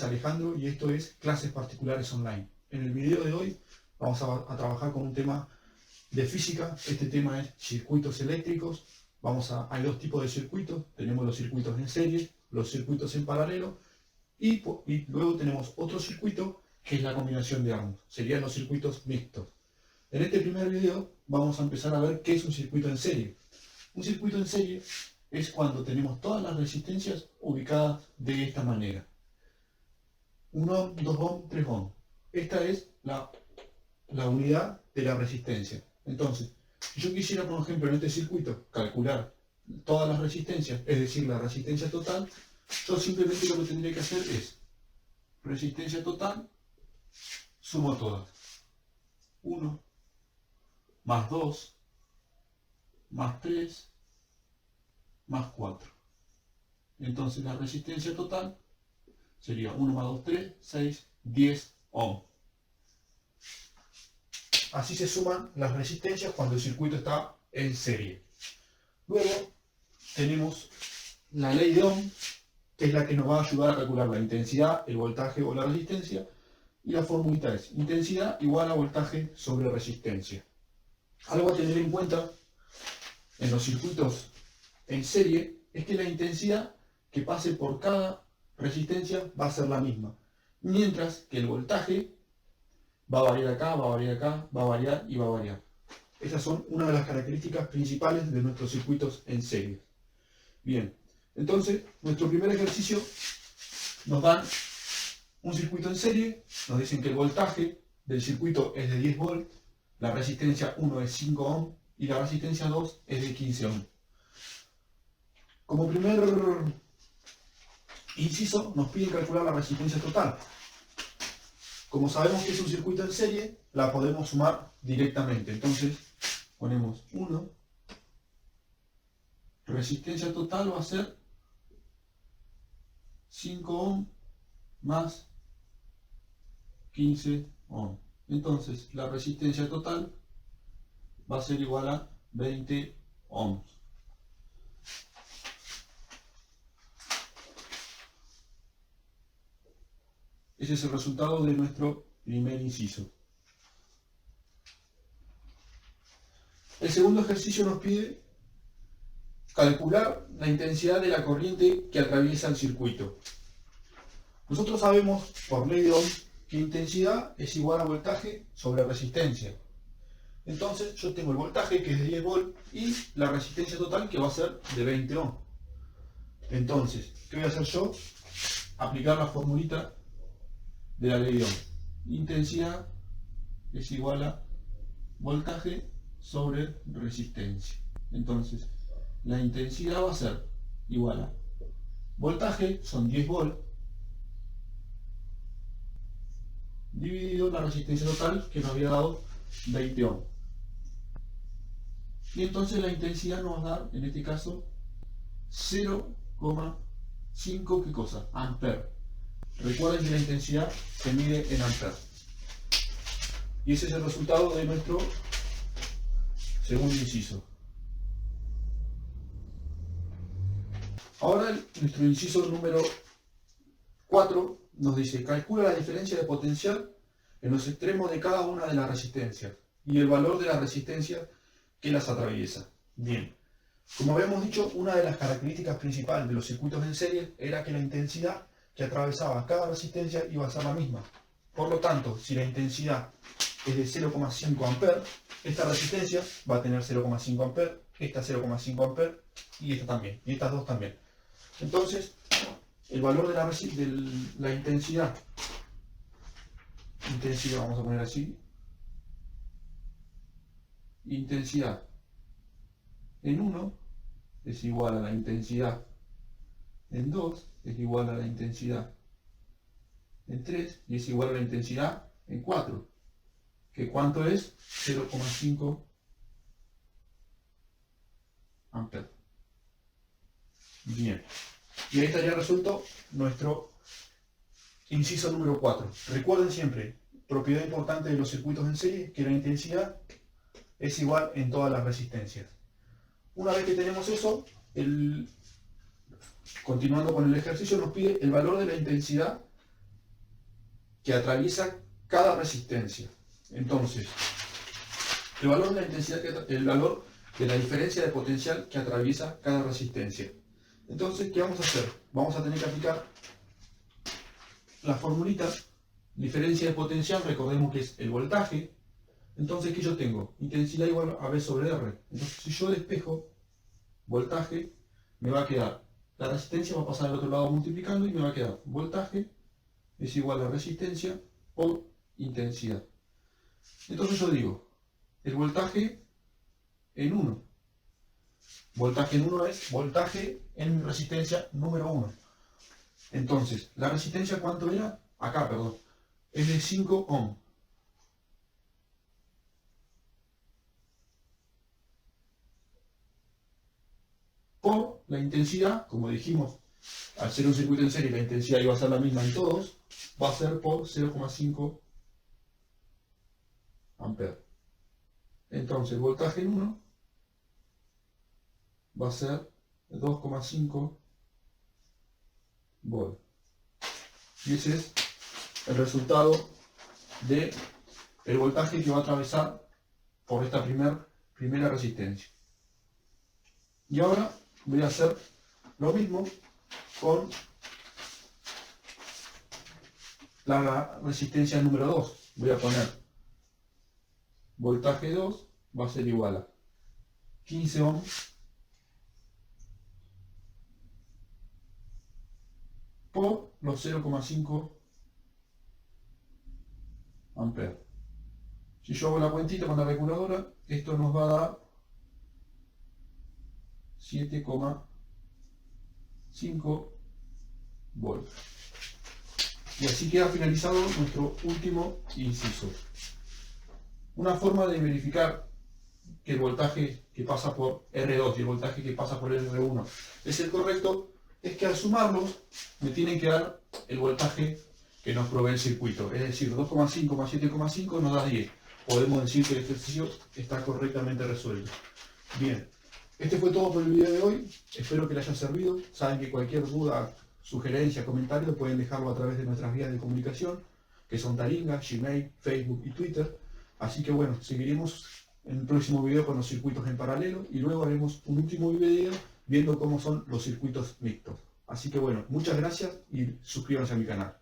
es Alejandro y esto es Clases Particulares Online. En el video de hoy vamos a trabajar con un tema de física. Este tema es circuitos eléctricos. Hay dos tipos de circuitos. Tenemos los circuitos en serie, los circuitos en paralelo y luego tenemos otro circuito que es la combinación de ambos. Serían los circuitos mixtos. En este primer video vamos a empezar a ver qué es un circuito en serie. Un circuito en serie es cuando tenemos todas las resistencias ubicadas de esta manera. 1 ohm, 2 ohm, 3 ohm. Esta es la unidad de la resistencia. Entonces, si yo quisiera, por ejemplo, en este circuito, calcular todas las resistencias, es decir, la resistencia total, yo simplemente lo que tendría que hacer es resistencia total, sumo todas. 1, más 2, más 3, más 4. Entonces la resistencia total sería 1 más 2, 3, 6, 10 ohm. Así se suman las resistencias cuando el circuito está en serie. Luego tenemos la ley de Ohm, que es la que nos va a ayudar a calcular la intensidad, el voltaje o la resistencia. Y la formulita es intensidad igual a voltaje sobre resistencia. Algo a tener en cuenta en los circuitos en serie es que la intensidad que pase por cada resistencia va a ser la misma. Mientras que el voltaje va a variar acá, va a variar acá, va a variar y va a variar. Esas son una de las características principales de nuestros circuitos en serie. Bien, entonces nuestro primer ejercicio nos dan un circuito en serie, nos dicen que el voltaje del circuito es de 10 volts, la resistencia 1 es 5 ohm y la resistencia 2 es de 15 ohm. Como primer inciso nos piden calcular la resistencia total. Como sabemos que es un circuito en serie, la podemos sumar directamente. Entonces ponemos 1, resistencia total va a ser 5 ohm más 15 ohm. Entonces la resistencia total va a ser igual a 20 ohms. Ese es el resultado de nuestro primer inciso. El segundo ejercicio nos pide calcular la intensidad de la corriente que atraviesa el circuito. Nosotros sabemos por ley de Ohm que intensidad es igual a voltaje sobre resistencia. Entonces yo tengo el voltaje que es de 10 volts y la resistencia total que va a ser de 20 ohm. Entonces, ¿qué voy a hacer yo? Aplicar la formulita de la ley de Ohm. Intensidad es igual a voltaje sobre resistencia. Entonces, la intensidad va a ser igual a voltaje, son 10 volts, dividido la resistencia total que nos había dado 20 ohm. Y entonces la intensidad nos va a dar, en este caso, 0,5 ¿qué cosa? Amper. Recuerden que la intensidad se mide en amper. Y ese es el resultado de nuestro segundo inciso. Ahora nuestro inciso número 4 nos dice: calcula la diferencia de potencial en los extremos de cada una de las resistencias y el valor de la resistencia que las atraviesa. Bien, como habíamos dicho, una de las características principales de los circuitos en serie era que la intensidad que atravesaba cada resistencia iba a ser la misma. Por lo tanto, si la intensidad es de 0,5 amperes, esta resistencia va a tener 0,5 amperes, esta 0,5 amperes y esta también, y estas dos también. Entonces, el valor de la intensidad, vamos a poner así, intensidad en 1 es igual a la intensidad en 2 es igual a la intensidad en 3 y es igual a la intensidad en 4. ¿Que cuánto es? 0,5 amperes. Bien. Y ahí estaría resuelto nuestro inciso número 4. Recuerden siempre, propiedad importante de los circuitos en serie, que la intensidad es igual en todas las resistencias. Una vez que tenemos eso, continuando con el ejercicio, nos pide el valor de la intensidad que atraviesa cada resistencia. Entonces, el valor de la intensidad, el valor de la diferencia de potencial que atraviesa cada resistencia. Entonces, ¿qué vamos a hacer? Vamos a tener que aplicar la formulita, diferencia de potencial, recordemos que es el voltaje. Entonces, ¿qué yo tengo? Intensidad igual a V sobre R. Entonces, si yo despejo voltaje, me va a quedar, la resistencia va a pasar al otro lado multiplicando y me va a quedar voltaje es igual a resistencia por intensidad. Entonces yo digo, el voltaje en 1. Voltaje en 1 es voltaje en mi resistencia número 1. Entonces, ¿la resistencia cuánto era? Acá, perdón. Es de 5 ohm. Por la intensidad, como dijimos, al ser un circuito en serie, la intensidad iba a ser la misma en todos, va a ser por 0,5 amperes. Entonces, voltaje en 1 va a ser 2,5 volt. Y ese es el resultado del voltaje que va a atravesar por esta primera resistencia. Y ahora voy a hacer lo mismo con la resistencia número 2. Voy a poner voltaje 2 va a ser igual a 15 ohms por los 0,5 amperes. Si yo hago la cuentita con la calculadora, esto nos va a dar 7,5 volts. Y así queda finalizado nuestro último inciso. Una forma de verificar que el voltaje que pasa por R2 y el voltaje que pasa por R1 es el correcto, es que al sumarlos me tienen que dar el voltaje que nos provee el circuito. Es decir, 2,5 más 7,5 nos da 10. Podemos decir que el ejercicio está correctamente resuelto. Bien, este fue todo por el video de hoy. Espero que les haya servido. Saben que cualquier duda, sugerencia, comentario pueden dejarlo a través de nuestras vías de comunicación, que son Taringa, Gmail, Facebook y Twitter. Así que bueno, seguiremos en el próximo video con los circuitos en paralelo y luego haremos un último video viendo cómo son los circuitos mixtos. Así que bueno, muchas gracias y suscríbanse a mi canal.